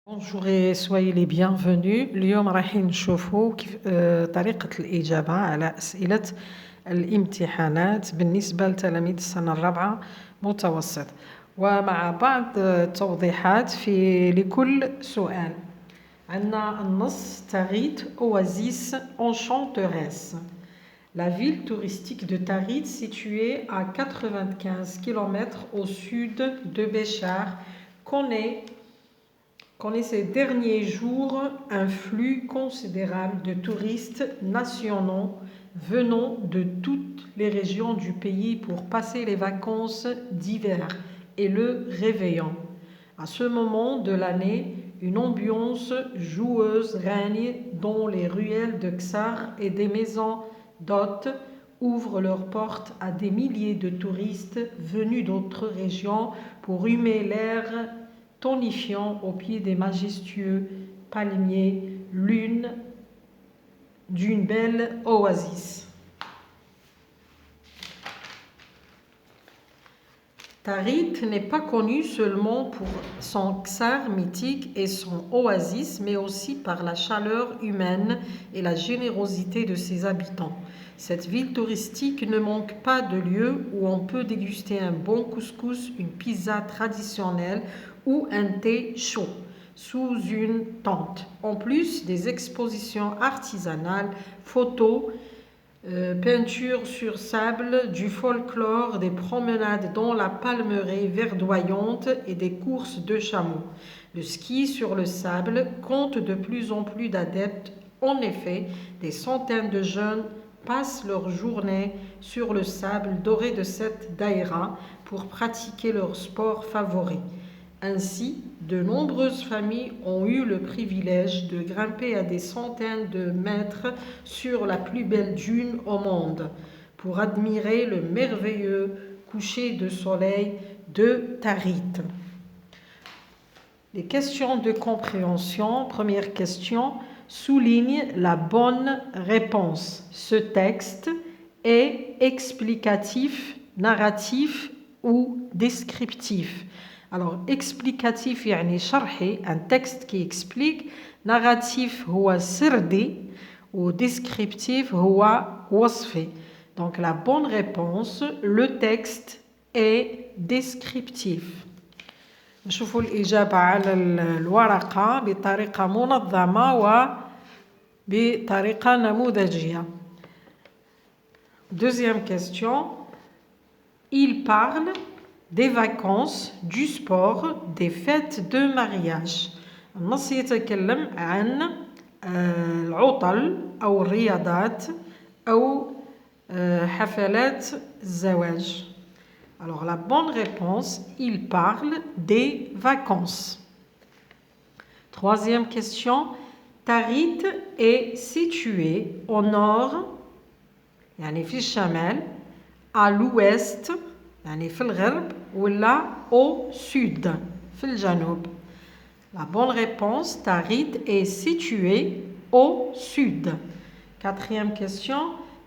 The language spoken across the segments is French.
Bonjour et soyez les bienvenus. اليوم رايحين نشوفوا كيف طريقة الإجابة على أسئلة الامتحانات بالنسبة لتلاميذ السنة الرابعة متوسط، ومع بعض التوضيحات لكل سؤال. عندنا النص تاريت Oasis Enchanteresse. La ville touristique de Tarit, située à 95 km au sud de Béchar, connaît ces derniers jours un flux considérable de touristes nationaux venant de toutes les régions du pays pour passer les vacances d'hiver et le réveillon. À ce moment de l'année, une ambiance joueuse règne dans les ruelles de Ksar et des maisons d'hôtes ouvrent leurs portes à des milliers de touristes venus d'autres régions pour humer l'air tonifiant au pied des majestueux palmiers, l'une d'une belle oasis. Tarit n'est pas connu seulement pour son Ksar mythique et son oasis, mais aussi par la chaleur humaine et la générosité de ses habitants. Cette ville touristique ne manque pas de lieux où on peut déguster un bon couscous, une pizza traditionnelle ou un thé chaud sous une tente. En plus des expositions artisanales, photos, peintures sur sable, du folklore, des promenades dans la palmeraie verdoyante et des courses de chameaux. Le ski sur le sable compte de plus en plus d'adeptes. En effet, des centaines de jeunes passent leur journée sur le sable doré de cette daïra pour pratiquer leur sport favori. Ainsi, de nombreuses familles ont eu le privilège de grimper à des centaines de mètres sur la plus belle dune au monde pour admirer le merveilleux coucher de soleil de Tarit. Les questions de compréhension. Première question, souligne la bonne réponse. Ce texte est explicatif, narratif ou descriptif. Alors, explicatif, يعني شرحي, un texte qui explique. Narratif, هو سردي. Ou descriptif, هو وصفي. Donc, la bonne réponse, le texte est descriptif. نشوفوا الإجابة على الورقة بطريقة منظمة وبطريقة نموذجية. Deuxième question. Il parle des vacances, du sport, des fêtes de mariage. النص يتكلم عن العطل أو الرياضات أو حفلات الزواج. Alors la bonne réponse, il parle des vacances. Troisième question. Tarit est situé au nord, يعني في الشمال, à l'ouest, يعني في الغرب, ولا au sud, في الجنوب. La bonne réponse, Tarit est situé au sud. Quatrième question.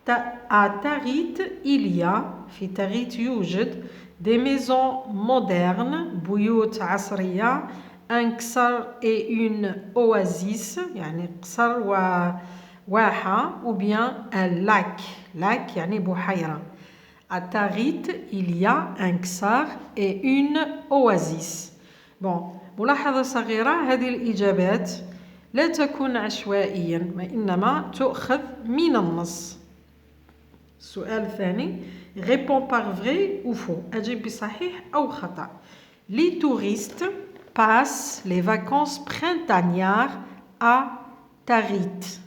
À Tarit, il y a, في Tarit يوجد, des maisons modernes, بيوت عصرية, un ksar et une oasis, يعني قصر وواحة, ou bien un lac, lac يعني بحيرة. À Tarit, il y a un ksar et une oasis. Bon, ملاحظة صغيرة, هذه الإجابات لا تكون عشوائيا وإنما تؤخذ من النص. السؤال الثاني. Réponds par vrai ou faux. أجب بصحيح أو خطأ. Les touristes passent les vacances printanières à Tarit.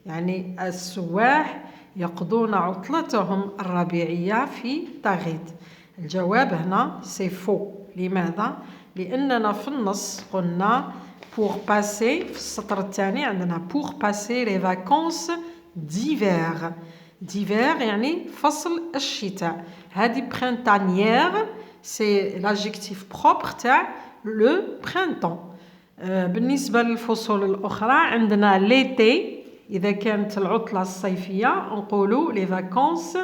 يعني السواح يقضون عطلتهم الربيعية في تاريت. الجواب هنا سي فو. لماذا؟ لأننا في النص قلنا pour passer, في السطر الثاني عندنا pour passer les vacances d'hiver. d'hiver يعني فصل الشتاء. هذه printanière c'est l'adjectif propre تاع le printemps. بالنسبة للفصول الأخرى عندنا l'été. إذا كانت العطلة الصيفية نقولوا les vacances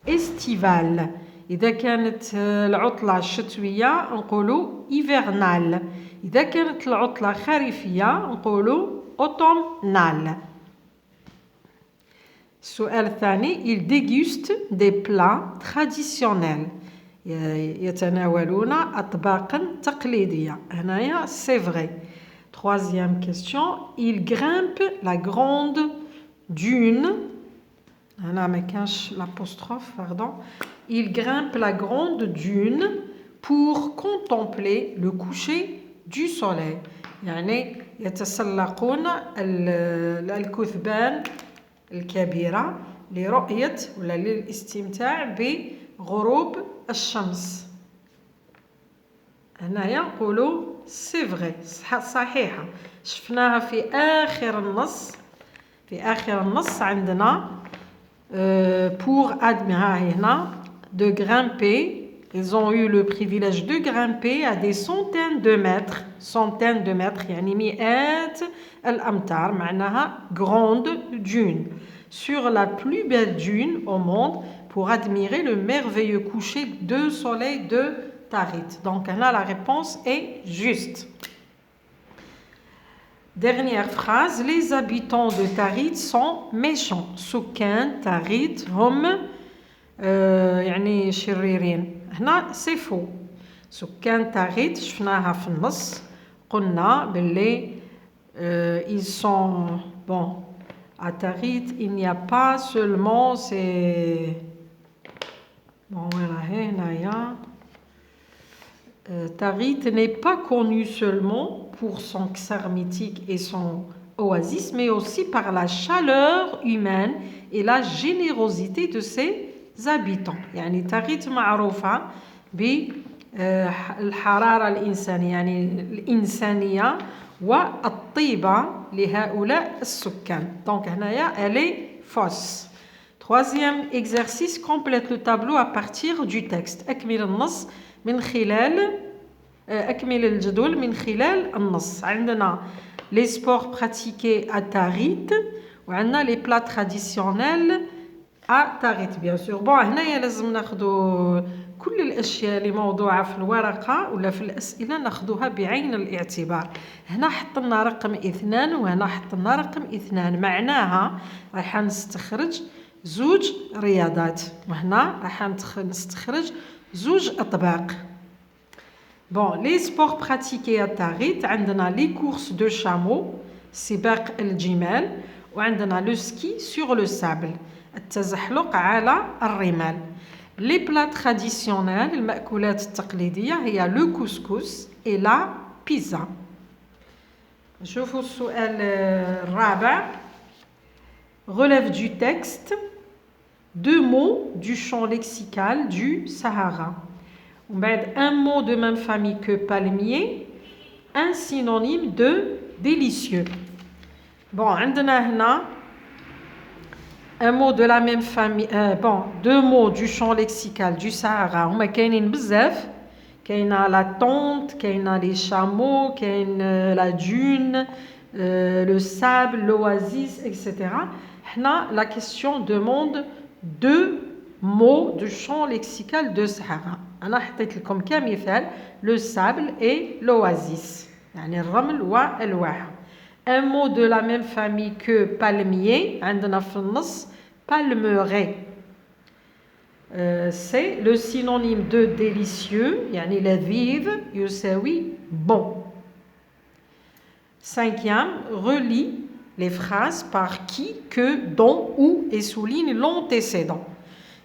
estivales. إذا كانت العطلة الشتوية نقولوا hivernales. إذا كانت العطلة خريفية نقولوا automnale. السؤال الثاني il déguste des plats traditionnels. يتناولون أطباقا تقليدية. هنايا c'est vrai. Troisième question, il grimpe la grande dune. هنا ما كانش l'apostrophe, pardon. Il grimpe la grande dune pour contempler le coucher du soleil. يعني يتسلقون الكثبان الكبيرة لرؤية ولا للاستمتاع بغروب الشمس. هنايا نقولوا سي فغي صحيحة. شفناها في آخر النص. في آخر النص عندنا pour admirer هنا de grimper. Ils ont eu le privilège de grimper à des centaines de mètres. Centaines de mètres يعني مئات الأمتار معناها grande dune. Sur la plus belle dune au monde pour admirer le merveilleux coucher de soleil de Tarit. Donc là, la réponse est juste. Dernière phrase, les habitants de Tarit sont méchants. سكان تاريت هم يعني شريرين. هنا c'est faux. سكان تاريت شفناها في النص قلنا باللي ils sont bon à Tarit il n'y a pas seulement c'est bon voilà هنايا Tarit n'est pas connu seulement pour son ksar mythique et son oasis, mais aussi par la chaleur humaine et la générosité de ses habitants. يعني Tarit معروفة بالحرارة الإنسانية يعني الإنسانية والطيبة لهؤلاء السكان. Donc هنايا elle est fausse. Troisième exercice, complète le tableau à partir du texte. أكمل النص من خلال أكمل الجدول من خلال النص. عندنا les sports pratiqués à Tarit وعندنا les plats traditionnels à Tarit bien sûr. bon هنايا لازم ناخذوا كل الأشياء اللي موضوعة في الورقة ولا في الأسئلة ناخذوها بعين الاعتبار. هنا حطلنا رقم 2 وهنا حطلنا رقم 2 معناها راح نستخرج زوج رياضات وهنا راح نستخرج زوج أطباق. Bon, les sports pratiqués à Tarit, عندنا les courses de chameaux, سباق الجمال, وعندنا le ski sur le sable, التزحلق على الرمال. Les plats traditionnels, المأكولات التقليدية هي le couscous et la pizza. شوفوا السؤال الرابع. Relève du texte 2 mots du champ lexical du Sahara. Un mot de même famille que palmier, un synonyme de délicieux. Bon, عندنا هنا un mot de la même famille, bon, 2 mots du champ lexical du Sahara. هما كاينين بزاف. كاينه la tente, كاينه les chameaux, كاين la dune, le sable, l'oasis, etc. هنا la question demande 2 mots du champ lexical de Sahara. أنا حطيت لكم كمثال le sable et l'oasis يعني الرمل والواحة. Un mot de la même famille que palmier عندنا في النص palmeraie. C'est le synonyme de délicieux يعني لذيذ يساوي bon. 5e, relie les phrases par qui, que, dont, où et souligne l'antécédent.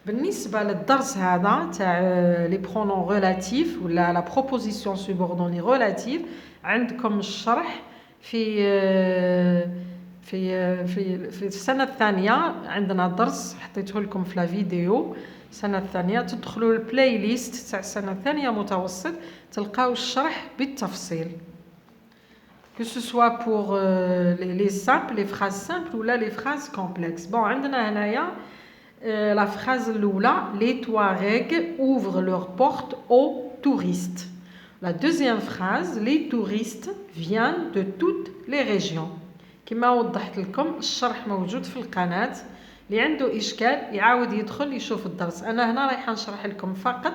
بالنسبة للدرس هذا تاع لي برونون ريلاتيف ولا لا بروبوزيسيون سوبوردوني ريلاتيف عندكم الشرح في السنة الثانية. عندنا درس حطيته لكم في لا فيديو السنة الثانية. تدخلوا البلاي ليست تاع السنة الثانية متوسط تلقاو الشرح بالتفصيل. Que ce soit pour les simples, les phrases simples ou là les phrases complexes. Bon, عندنا هنايا la phrase الأولى les Touaregs ouvrent leurs portes aux touristes. La deuxième phrase les touristes viennent de toutes les régions. كما وضحت لكم الشرح موجود في القناة. اللي عنده إشكال يعاود يدخل يشوف الدرس. أنا هنا رايحة نشرح لكم فقط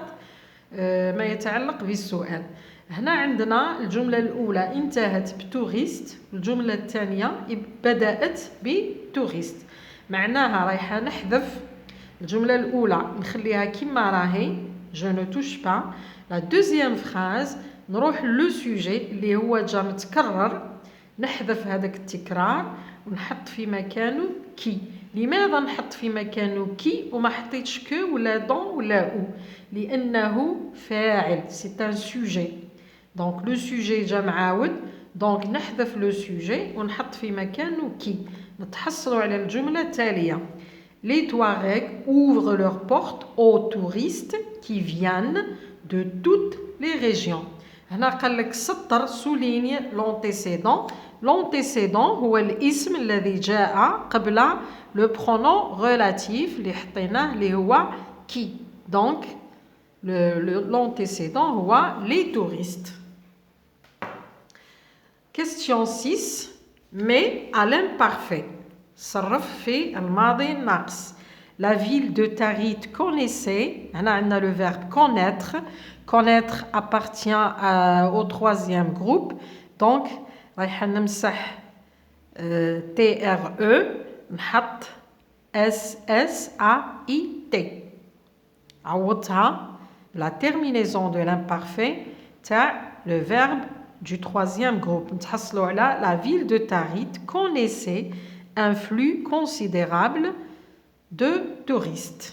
ما يتعلق بالسؤال. هنا عندنا الجملة الأولى انتهت بتوريست، الجملة الثانية بدأت بتوريست. معناها رايحة نحذف الجملة الأولى نخليها كما راهي je ne touche pas. la deuxième phrase نروح لو سوجي اللي هو جا متكرر، نحذف هذاك التكرار ونحط في مكانه كي. لماذا نحط في مكانه كي وما حطيتش كو ولا دون ولا او؟ لأنه فاعل، c'est un sujet. donc le sujet جا معاود، donc نحذف لو سوجي ونحط في مكانه كي. نتحصلوا على الجملة التالية: Les Touaregs ouvrent leurs portes aux touristes qui viennent de toutes les régions. هنا قال لك سطر souligne l'antécédent. l'antécédent هو الاسم الذي جاء قبل le pronom relatif اللي حطيناه اللي هو qui. donc l'antécédent هو les touristes. Question 6. Mais à l'imparfait. صرف في الماضي الناقص. La ville de Tarit connaissait. On a le verbe connaître. Connaître appartient au troisième groupe. Donc, رايح نمسح TRE نحط SSAIT. عوضها la terminaison de l'imparfait تاع le verbe du troisième groupe. نتحصلوا على la ville de Tarit connaissait un flux considérable de touristes.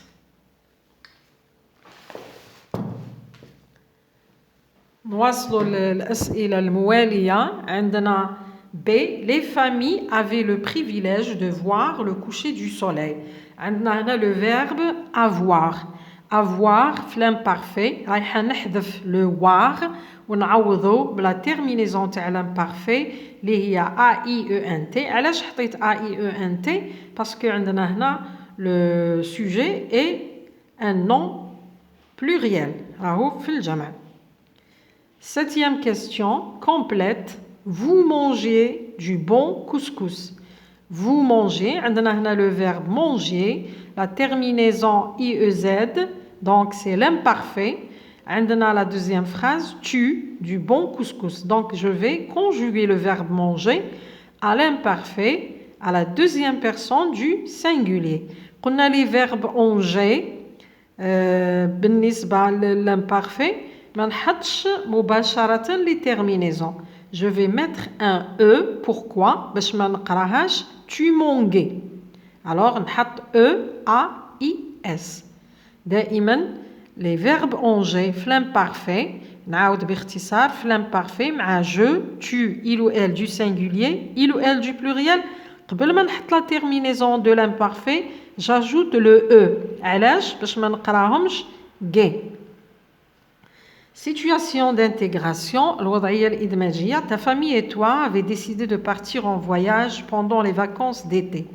نواصلوا الأسئلة الموالية. عندنا B. Les familles avaient le privilège de voir le coucher du soleil. عندنا هنا le verbe avoir. avoir في l'imparfait رايحة نحذف le voir ونعوضو بلا terminaison تاع l'imparfait اللي هي AIENT. علاش حطيت AIENT؟ باسكو عندنا هنا le sujet est un nom pluriel راهو في الجمع. Septième question complète. Vous mangez du bon couscous. Vous mangez, عندنا هنا le verbe manger, la terminaison IEZ, donc c'est l'imparfait. عندنا la deuxième phrase, tu du bon couscous. Donc je vais conjuguer le verbe manger à l'imparfait, à la deuxième personne du singulier. قلنا les verbes manger بالنسبة للimparfait ما نحطش مباشرة les terminaisons. Je vais mettre un E. Pourquoi? باش ما نقراهاش tu manges. alors نحط EAIS. دائما les verbes manger في l'imparfait نعاود باختصار في l'imparfait مع je, tu, il ou elle du singulier, il ou elle du pluriel. قبل ما نحط la terminaison de l'imparfait j'ajoute le E. علاش؟ باش ما نقراهمش gay. Situation d'intégration, الوضعية الإدماجية. Ta famille et toi avez décidé de partir en voyage pendant les vacances d'été.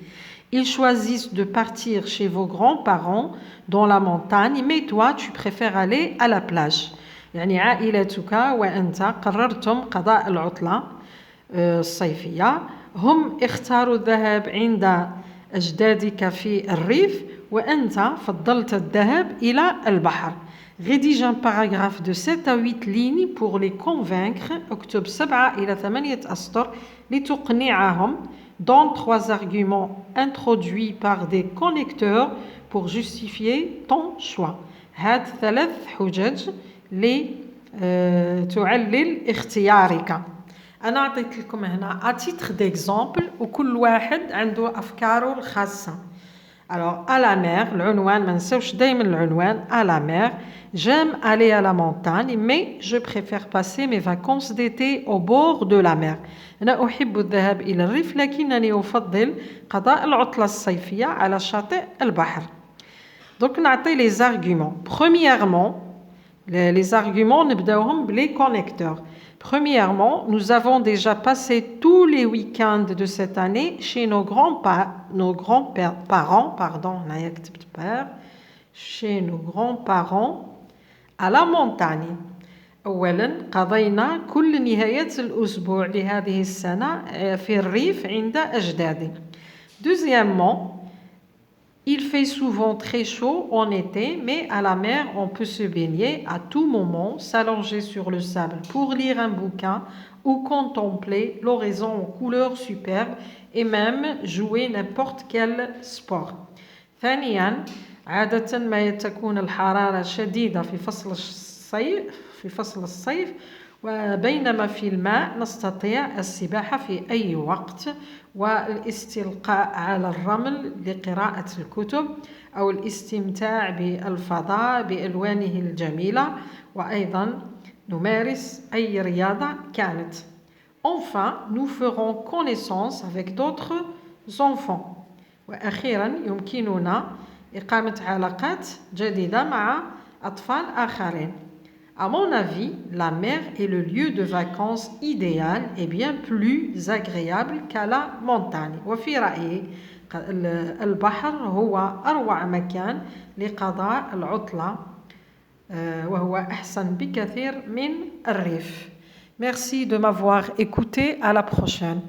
Ils choisissent de partir chez vos grands-parents dans la montagne, mais toi tu préfères aller à la plage. يعني عائلتك وأنت قررتم قضاء العطلة الصيفية. هم اختاروا الذهاب عند أجدادك في الريف وأنت فضلت الذهاب إلى البحر. Rédige un paragraphe de 7 à 8 lignes pour les convaincre. اكتب 7 إلى 8 أسطر لتقنعهم. Donne 3 arguments introduits par des connecteurs pour justifier ton choix. هاد 3 حجج لتعلل اختيارك. أنا أعطيت لكم هنا à titre d'exemple وكل واحد عنده أفكاره الخاصة. Alors, à la mer, العنوان ما نساوش دايما العنوان à la mer. J'aime aller à la montagne, mais je préfère passer mes vacances d'été au bord de la mer. أنا أحب الذهاب إلى الريف لكنني أفضل قضاء العطلة الصيفية على شاطئ البحر. Donc نعطي les arguments. Premièrement, les arguments نبداوهم بلي connecteurs. Premièrement, nous avons déjà passé tous les week-ends de cette année chez nos grands-parents, chez nos grands-parents à la montagne. أولاً قضينا كل نهاية الأسبوع لهذه السنة في الريف عند أجدادي. Deuxièmement, Il fait souvent très chaud en été, mais à la mer, on peut se baigner à tout moment, s'allonger sur le sable pour lire un bouquin ou contempler l'horizon aux couleurs superbes et même jouer n'importe quel sport. ثانيا عادة ما تكون الحرارة شديدة في فصل الصيف وبينما في الماء نستطيع السباحة في أي وقت والاستلقاء على الرمل لقراءة الكتب أو الاستمتاع بالفضاء بألوانه الجميلة وأيضا نمارس أي رياضة كانت. Enfin, nous ferons connaissance avec d'autres enfants. وأخيرا يمكننا إقامة علاقات جديدة مع أطفال آخرين. À mon avis, la mer est le lieu de vacances idéal et bien plus agréable qu'à la montagne. وفي رأيي البحر هو أروع مكان لقضاء العطلة وهو أحسن بكثير من الريف. Merci de m'avoir écouté. À la prochaine.